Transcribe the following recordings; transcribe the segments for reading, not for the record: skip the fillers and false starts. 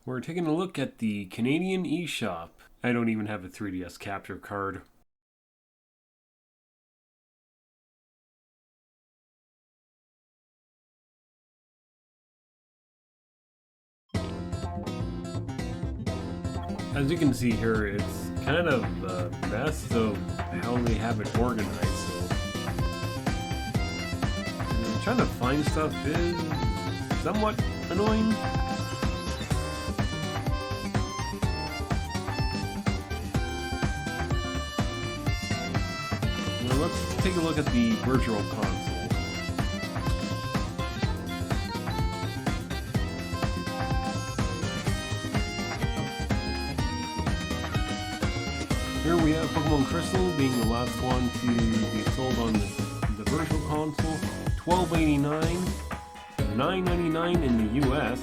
We're taking a look at the Canadian eShop. I don't even have a 3DS capture card. As you can see here, it's kind of a mess of how they have it organized, so trying to find stuff is somewhat annoying. Now let's take a look at the Virtual Console. Here we have Pokemon Crystal being the last one to be sold on the Virtual Console. $12.89, $9.99 in the US.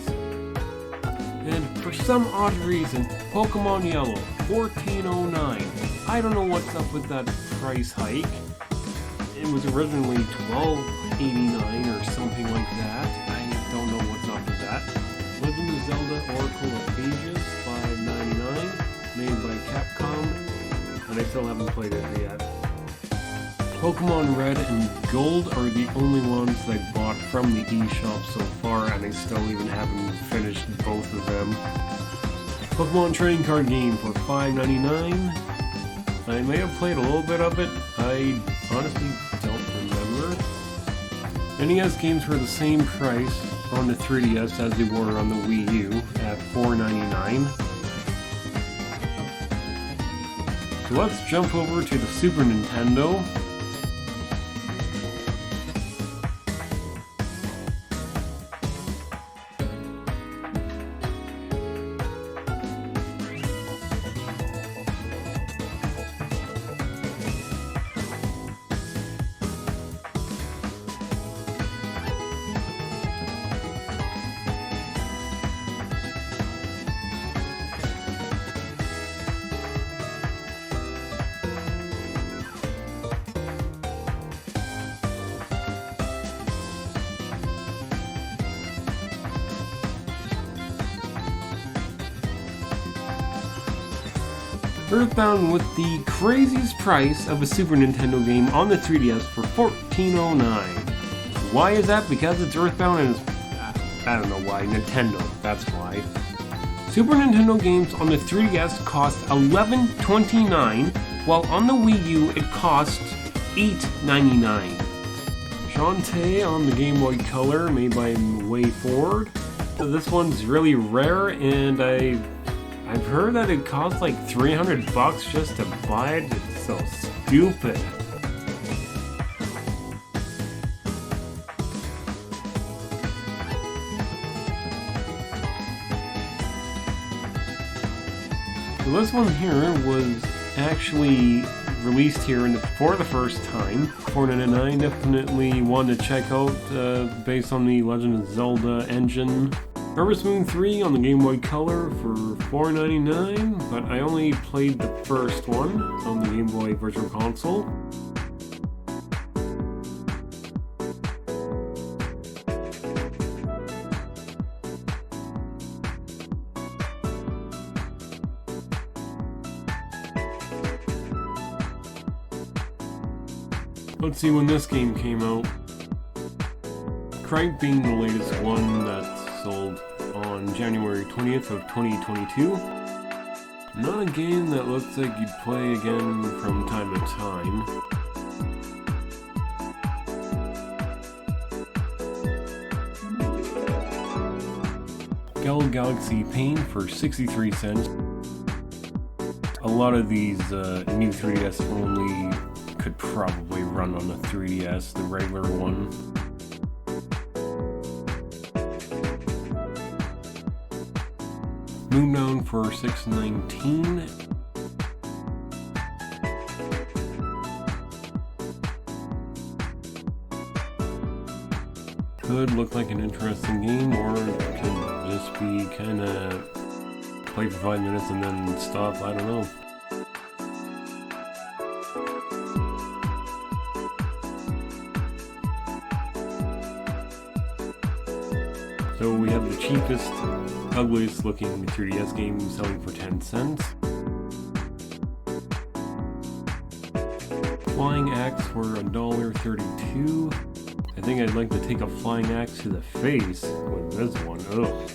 And for some odd reason, Pokemon Yellow, $14.09. I don't know what's up with that price hike. It was originally $12.89 or something like that. I don't know what's up with that. Legend of Zelda Oracle of Ages, $5.99, made by Capcom. And I still haven't played it yet. Pokemon Red and Gold are the only ones I bought from the eShop so far, and I still even haven't finished both of them. Pokemon Trading Card Game for $5.99. I may have played a little bit of it, I honestly don't remember. NES games were the same price on the 3DS as they were on the Wii U at $4.99. So let's jump over to the Super Nintendo. Earthbound with the craziest price of a Super Nintendo game on the 3DS for $14.09. Why is that? Because it's Earthbound and it's... I don't know why. Nintendo. That's why. Super Nintendo games on the 3DS cost $11.29, while on the Wii U it cost $8.99. Shantae on the Game Boy Color, made by WayForward. So this one's really rare, and I've heard that it costs like $300 just to buy it. It's so stupid. So this one here was actually released here for the first time. $4.99, definitely one to check out based on the Legend of Zelda engine. Harvest Moon 3 on the Game Boy Color for $4.99, but I only played the first one on the Game Boy Virtual Console. Let's see when this game came out. Cripe being the latest one that's sold on January 20th of 2022. Not a game that looks like you'd play again from time to time. Galaxy Paint for 63 cents. A lot of these new 3DS only could probably run on the 3DS, the regular one. Moondown for $6.19. Could look like an interesting game, or it could just be kinda play for 5 minutes and then stop, I don't know. So we have the cheapest ugliest looking 3DS game selling for 10 cents. Flying axe for $1.32. I think I'd like to take a flying axe to the face with this one. Ugh.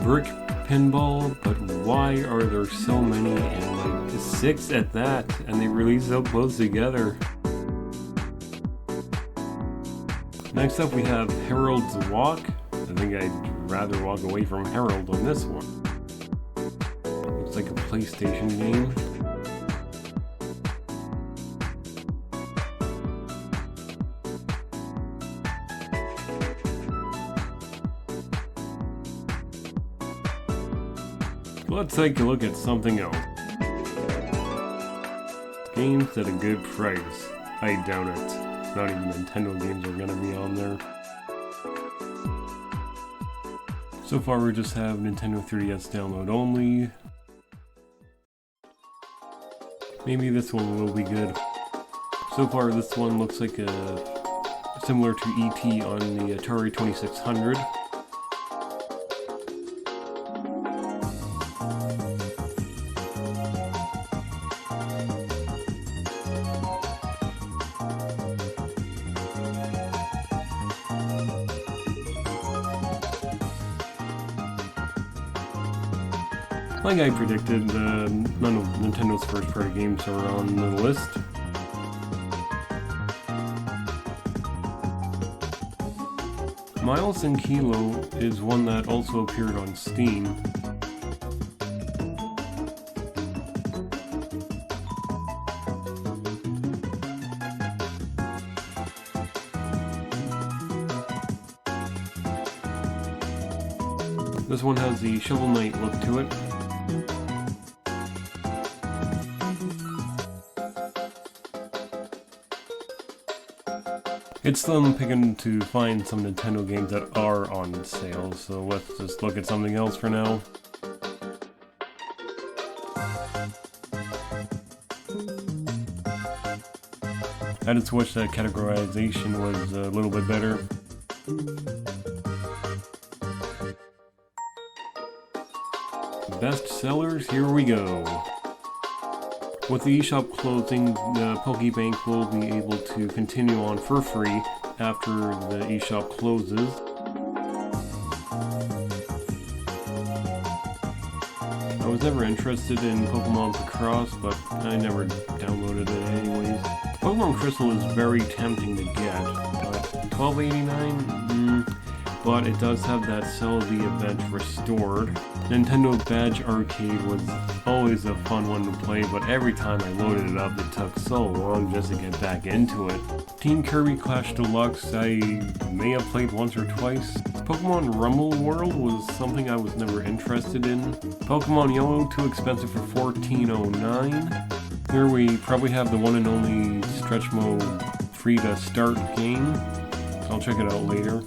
Brick pinball, but why are there so many, and like 6 at that, and they release so close together? Next up we have Harold's Walk. I think I'd rather walk away from Harold on this one. Looks like a PlayStation game. Let's take a look at something else. Games at a good price. I doubt it. Not even Nintendo games are gonna be on there. So far we just have Nintendo 3DS download only. Maybe this one will be good. So far this one looks like similar to E.T. on the Atari 2600. Like I predicted, none of Nintendo's first-party games are on the list. Miles and Kilo is one that also appeared on Steam. This one has the Shovel Knight look to it. It's still picking to find some Nintendo games that are on sale, so let's just look at something else for now. I just wish that categorization was a little bit better. Best sellers, here we go. With the eShop closing, the Pokebank will be able to continue on for free after the eShop closes. I was never interested in Pokemon Picross, but I never downloaded it anyways. Pokemon Crystal is very tempting to get, but $12.89? But it does have that Sell the Event restored. Nintendo Badge Arcade was always a fun one to play, but every time I loaded it up it took so long just to get back into it. Team Kirby Clash Deluxe I may have played once or twice. Pokemon Rumble World was something I was never interested in. Pokemon Yellow too expensive for $14.09. Here we probably have the one and only Stretch Mode free to start game. I'll check it out later.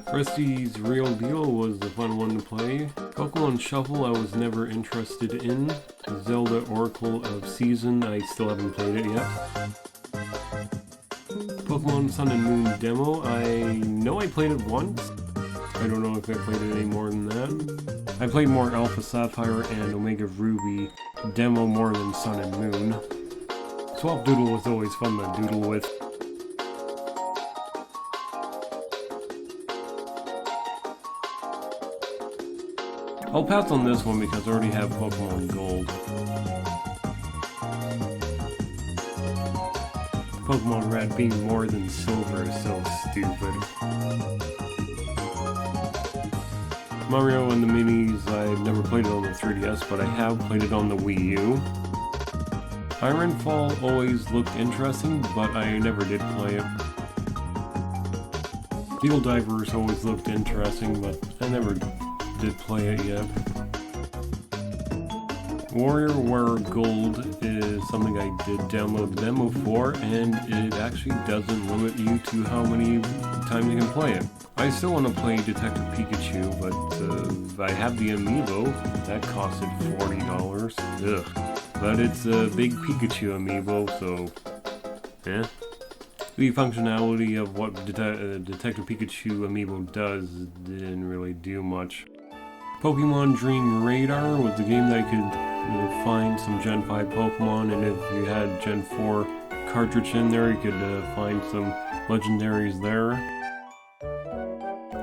Presty's Real Deal was a fun one to play. Pokemon Shuffle I was never interested in. Zelda Oracle of Season I still haven't played it yet. Pokemon Sun and Moon demo I know I played it once. I don't know if I played it any more than that. I played more Alpha Sapphire and Omega Ruby demo more than Sun and Moon. Swap Doodle was always fun to doodle with. I'll pass on this one because I already have Pokemon Gold. Pokemon Red being more than Silver is so stupid. Mario and the Minis, I've never played it on the 3DS, but I have played it on the Wii U. Ironfall always looked interesting, but I never did play it. Steel Divers always looked interesting, but I never did play it yet. Warrior Wear Gold is something I did download the demo for, and it actually doesn't limit you to how many times you can play it. I still want to play Detective Pikachu, but I have the amiibo. That costed $40. Ugh. But it's a big Pikachu amiibo, so yeah. The functionality of what Detective Pikachu amiibo does didn't really do much. Pokemon Dream Radar was the game that I could find some Gen 5 Pokemon, and if you had Gen 4 cartridge in there, you could find some legendaries there.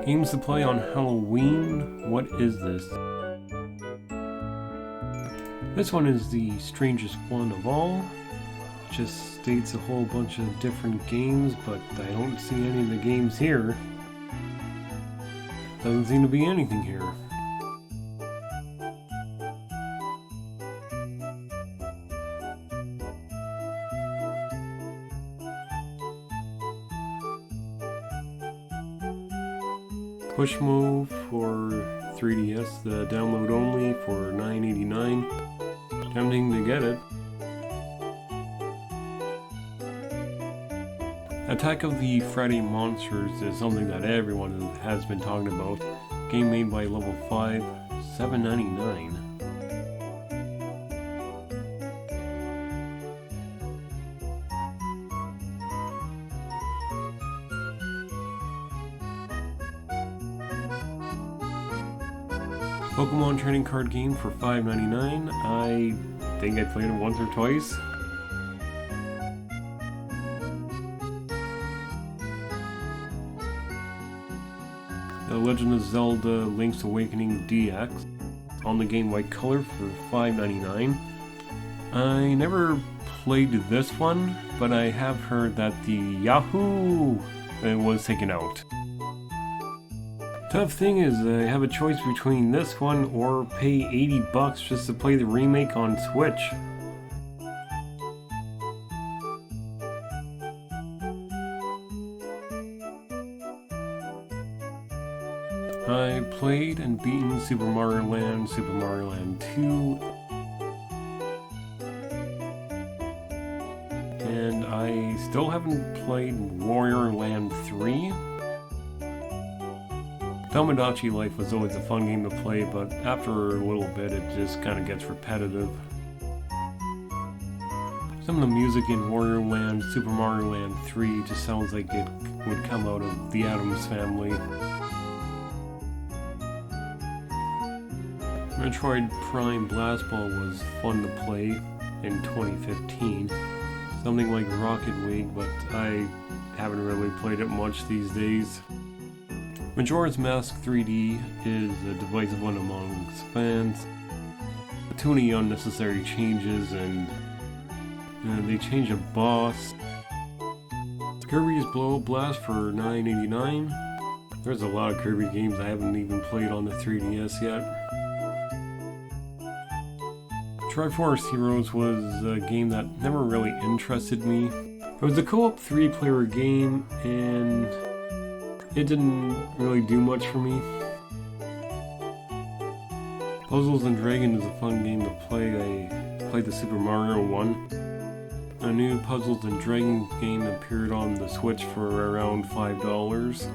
Games to play on Halloween. What is this? This one is the strangest one of all. It just states a whole bunch of different games, but I don't see any of the games here. Doesn't seem to be anything here. Push Move for 3DS, the download only for $9.89. Tempting to get it. Attack of the Friday Monsters is something that everyone has been talking about. Game made by Level 5, $7.99. Pokemon trading card game for $5.99. I think I played it once or twice. The Legend of Zelda Link's Awakening DX on the Game Boy Color for $5.99. I never played this one, but I have heard that the Yahoo! Was taken out. Tough thing is, I have a choice between this one or pay $80 just to play the remake on Switch. I played and beaten Super Mario Land 2, and I still haven't played Warrior Land 3. Tomodachi Life was always a fun game to play, but after a little bit it just kind of gets repetitive. Some of the music in Warrior Land, Super Mario Land 3 just sounds like it would come out of the Addams Family. Metroid Prime Blast Ball was fun to play in 2015. Something like Rocket League, but I haven't really played it much these days. Majora's Mask 3D is a divisive one amongst fans. Too many unnecessary changes, and they change a boss. Kirby's Blow Blast for $9.89. There's a lot of Kirby games I haven't even played on the 3DS yet. Triforce Heroes was a game that never really interested me. It was a co-op 3-player game, and it didn't really do much for me. Puzzles and Dragons is a fun game to play. I played the Super Mario one. A new Puzzles and Dragons game appeared on the Switch for around $5.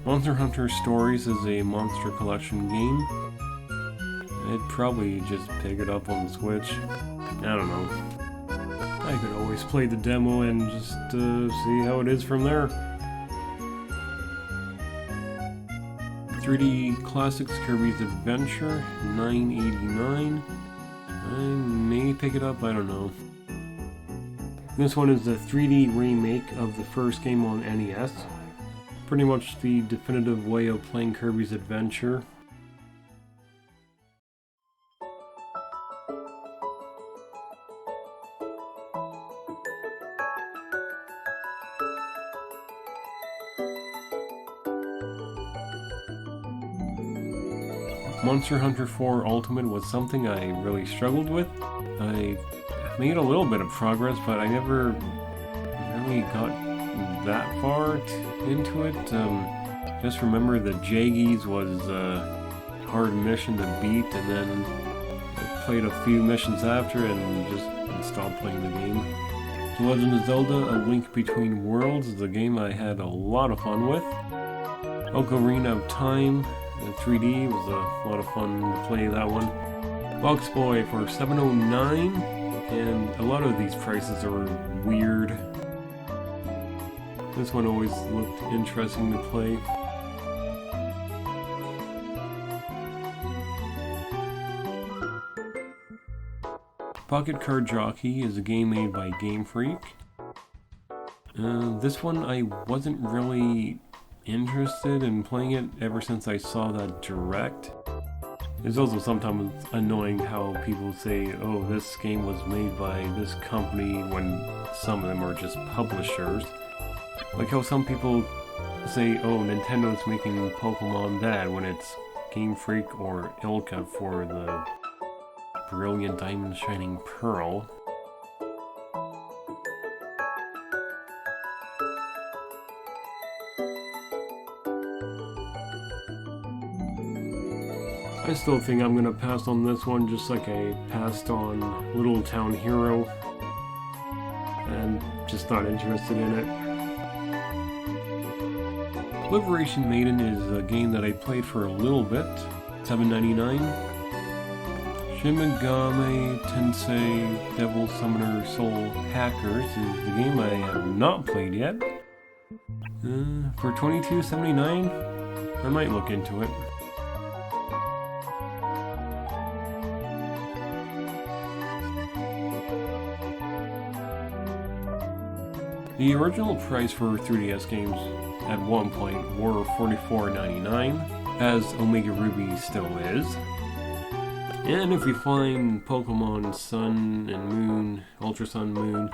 Monster Hunter Stories is a monster collection game. I'd probably just pick it up on the Switch. I don't know. I could always play the demo and just see how it is from there. 3D Classics Kirby's Adventure, $9.89. I may pick it up, I don't know. This one is the 3D remake of the first game on NES. Pretty much the definitive way of playing Kirby's Adventure. Monster Hunter 4 Ultimate was something I really struggled with. I made a little bit of progress, but I never really really got that far into it. Just remember the Jaggies was a hard mission to beat, and then I played a few missions after and just stopped playing the game. The Legend of Zelda: A Link Between Worlds is a game I had a lot of fun with. Ocarina of Time in 3D was a lot of fun to play that one. Box Boy for $7.09, and a lot of these prices are weird. This one always looked interesting to play. Pocket Card Jockey is a game made by Game Freak. This one I wasn't really interested in playing it ever since I saw that direct. It's also sometimes annoying how people say, oh, this game was made by this company, when some of them are just publishers. Like how some people say, oh, Nintendo's making Pokemon that, when it's Game Freak or Ilka for the Brilliant Diamond Shining Pearl. I still think I'm gonna pass on this one, just like I passed on Little Town Hero, and just not interested in it. Liberation Maiden is a game that I played for a little bit, $7.99. Shin Megami Tensei Devil Summoner Soul Hackers is the game I have not played yet. For $22.79, I might look into it. The original price for 3DS games at one point were $44.99, as Omega Ruby still is. And if we find Pokemon Sun and Moon, Ultra Sun Moon,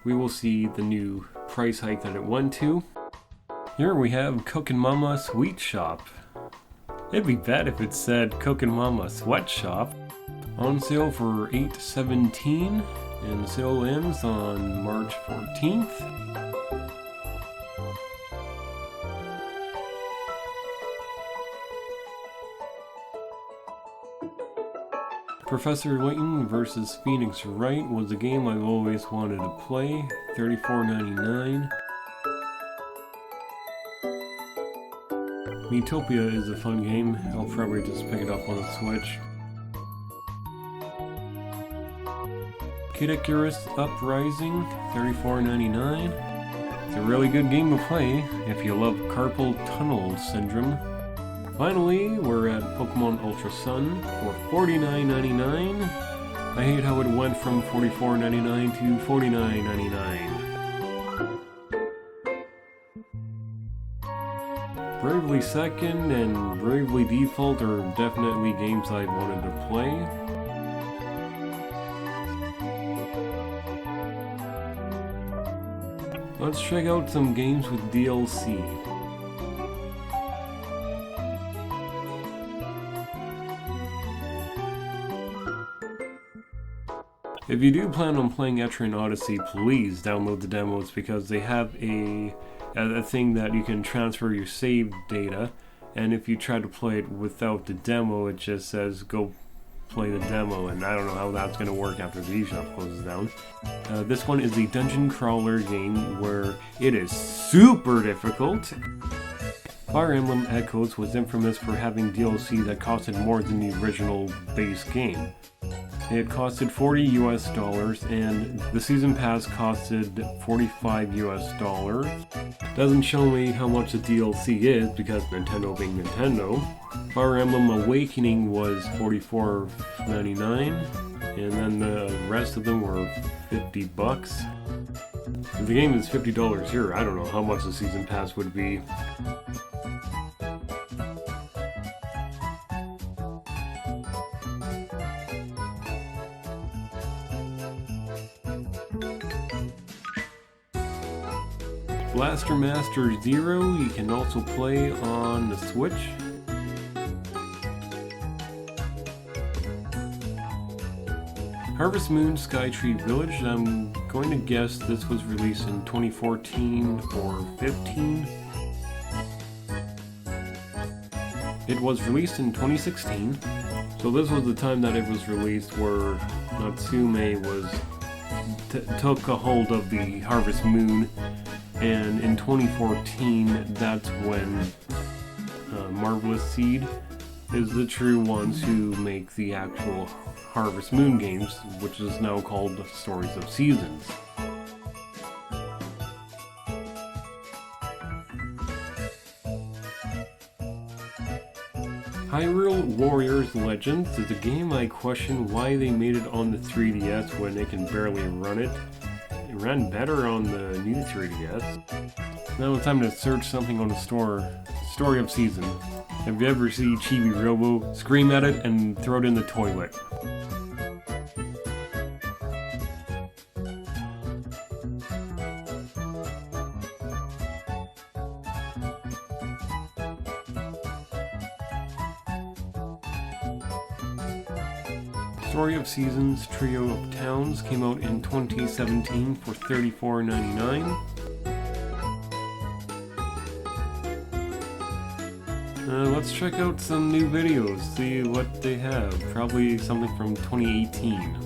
we will see the new price hike that it went to. Here we have Cookin' Mama Sweet Shop. It'd be bad if it said Cookin' Mama Sweatshop. On sale for $8.17, and the sale ends on March 14th. Professor Layton vs. Phoenix Wright was a game I've always wanted to play, $34.99. Metopia is a fun game, I'll probably just pick it up on a Switch. Kid Icarus Uprising, $34.99. It's a really good game to play if you love carpal tunnel syndrome. Finally, we're at Pokemon Ultra Sun for $49.99. I hate how it went from $44.99 to $49.99. Bravely Second and Bravely Default are definitely games I wanted to play. Let's check out some games with DLC. If you do plan on playing Etrian Odyssey, please download the demos, because they have a thing that you can transfer your save data, and if you try to play it without the demo, it just says go play the demo, and I don't know how that's going to work after the eShop closes down. This one is a dungeon crawler game where it is super difficult. Fire Emblem Echoes was infamous for having DLC that costed more than the original base game. It costed $40 US, and the season pass costed $45 US. Doesn't show me how much the DLC is, because Nintendo being Nintendo. Fire Emblem Awakening was $44.99, and then the rest of them were $50. If the game is $50 here, I don't know how much the season pass would be. Blaster Master Zero, you can also play on the Switch. Harvest Moon Skytree Village. I'm going to guess this was released in 2014 or 15. It was released in 2016. So this was the time that it was released where Natsume took a hold of the Harvest Moon, and in 2014 that's when Marvelous Seed is the true ones who make the actual Harvest Moon games, which is now called Stories of Seasons. Hyrule Warriors Legends is a game I question why they made it on the 3DS when they can barely run it. It ran better on the new 3DS. Now it's time to search something on the store. Story of Season. If you ever see Chibi Robo, scream at it and throw it in the toilet. Story of Seasons Trio of Towns came out in 2017 for $34.99. Let's check out some new videos, see what they have. Probably something from 2018.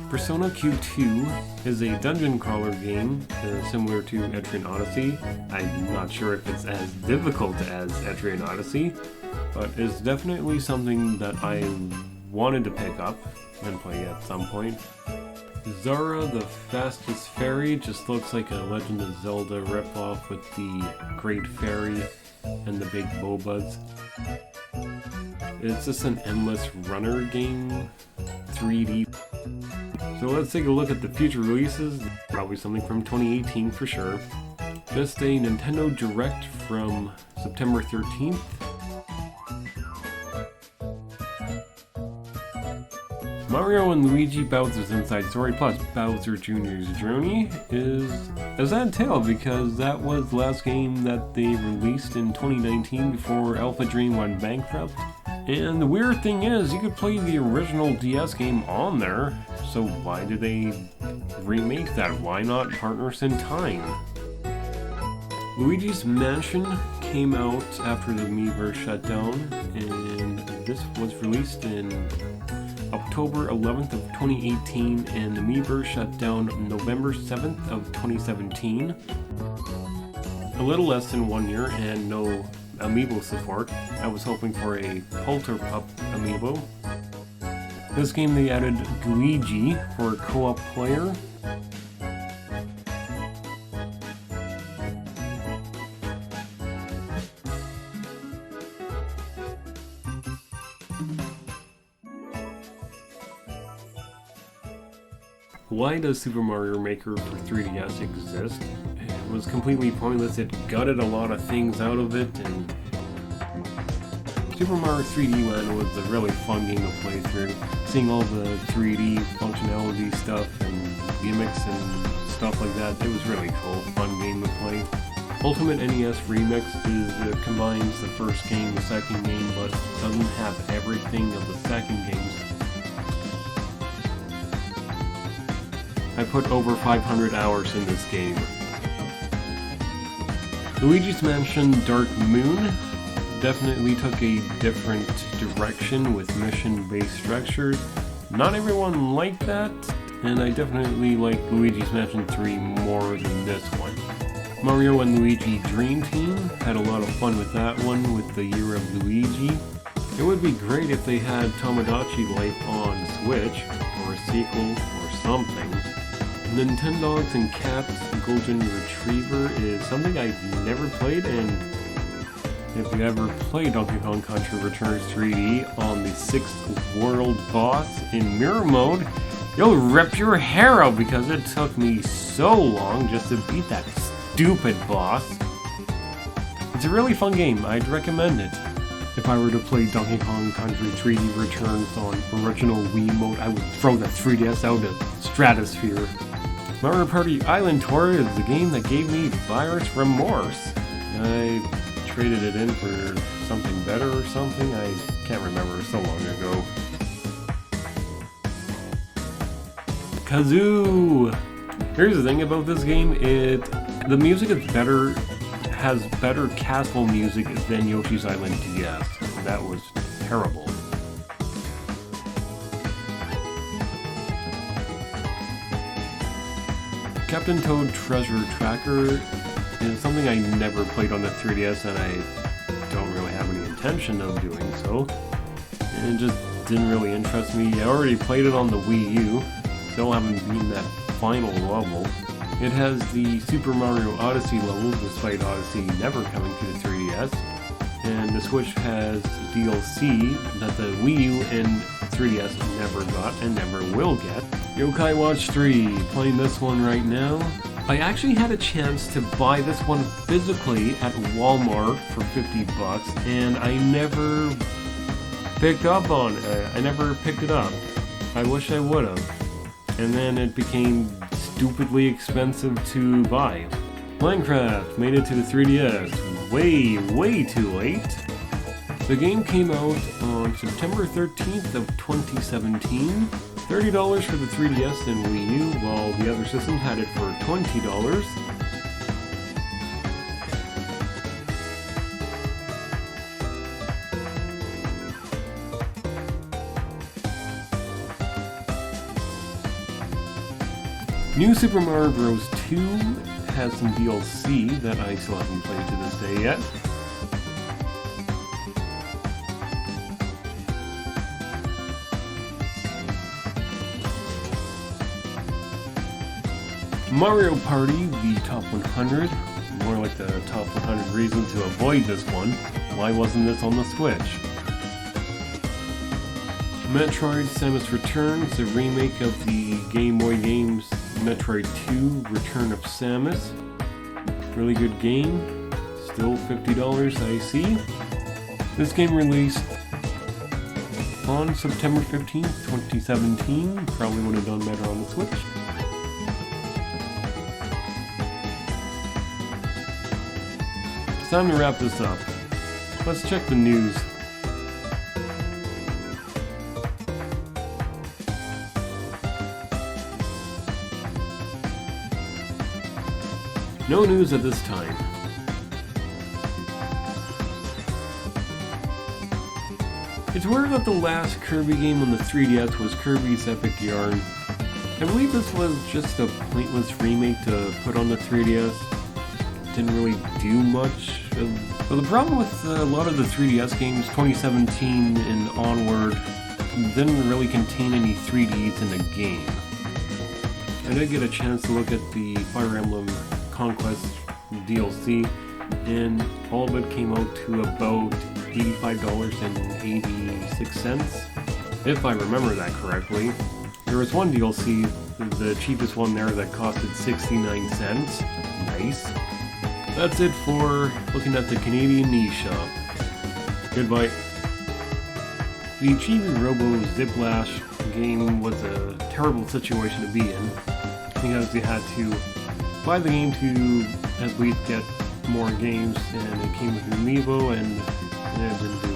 Persona Q2 is a dungeon crawler game similar to Etrian Odyssey. I'm not sure if it's as difficult as Etrian Odyssey, but it's definitely something that I wanted to pick up and play at some point. Zara the Fastest Fairy just looks like a Legend of Zelda ripoff with the Great Fairy and the big Bobas. It's just an endless runner game, 3D. So let's take a look at the future releases. Probably something from 2018 for sure. Just a Nintendo Direct from September 13th. Mario and Luigi Bowser's Inside Story plus Bowser Jr.'s Journey is a sad tale because that was the last game that they released in 2019 before Alpha Dream went bankrupt. And the weird thing is, you could play the original DS game on there, so why did they remake that? Why not Partners in Time? Luigi's Mansion came out after the Miiverse shut down, and this was released in October 11th of 2018, and the Miiverse shut down November 7th of 2017. A little less than 1 year and no amiibo support. I was hoping for a Polterpup amiibo. This game they added Luigi for a co-op player. Why does Super Mario Maker for 3DS exist? It was completely pointless. It gutted a lot of things out of it, and Super Mario 3D Land was a really fun game to play through. Seeing all the 3D functionality stuff and gimmicks and stuff like that, it was really cool, fun game to play. Ultimate NES Remix combines the first game, the second game, but doesn't have everything of the second games. I put over 500 hours in this game. Luigi's Mansion Dark Moon definitely took a different direction with mission-based structures. Not everyone liked that, and I definitely like Luigi's Mansion 3 more than this one. Mario and Luigi Dream Team had a lot of fun with that one, with the Year of Luigi. It would be great if they had Tomodachi Life on Switch, or a sequel, or something. Nintendogs and Cats Golden Retriever is something I've never played, and if you ever play Donkey Kong Country Returns 3D on the 6th world boss in mirror mode, you'll rip your hair out because it took me so long just to beat that stupid boss. It's a really fun game, I'd recommend it. If I were to play Donkey Kong Country 3D Returns on original Wii mode, I would throw the 3DS out of the stratosphere. Mario Party Island Tour is the game that gave me virus remorse. I traded it in for something better or something. I can't remember, so long ago. Kazoo! Here's the thing about this game, the music is better, has better castle music than Yoshi's Island DS. That was terrible. Captain Toad Treasure Tracker is something I never played on the 3DS, and I don't really have any intention of doing so. And it just didn't really interest me. I already played it on the Wii U, still haven't beaten that final level. It has the Super Mario Odyssey level, despite Odyssey never coming to the 3DS. And the Switch has DLC that the Wii U and 3DS never got and never will get. Yokai Watch 3, playing this one right now. I actually had a chance to buy this one physically at Walmart for $50, and I never picked up on it. I never picked it up. I wish I would have. And then it became stupidly expensive to buy. Minecraft made it to the 3DS way too late. The game came out on September 13th of 2017. $30 for the 3DS and Wii U, while the other systems had it for $20. New Super Mario Bros. 2 has some DLC that I still haven't played to this day yet. Mario Party, the top 100, more like the top 100 reasons to avoid this one. Why wasn't this on the Switch? Metroid Samus Returns, a remake of the Game Boy games Metroid 2, Return of Samus. Really good game, still $50 I see. This game released on September 15th, 2017, probably would have done better on the Switch. Time to wrap this up. Let's check the news. No news at this time. It's word that the last Kirby game on the 3DS was Kirby's Epic Yarn. I believe this was just a pointless remake to put on the 3DS. Didn't really do much. But the problem with a lot of the 3DS games, 2017 and onward, didn't really contain any 3Ds in the game. I did get a chance to look at the Fire Emblem Conquest DLC, and all of it came out to about $85.86, if I remember that correctly. There was one DLC, the cheapest one there, that costed 69 cents. Nice. That's it for looking at the Canadian eShop. Goodbye. The Chibi Robo Ziplash game was a terrible situation to be in, because you had to buy the game to at least get more games, and it came with an amiibo, and it didn't do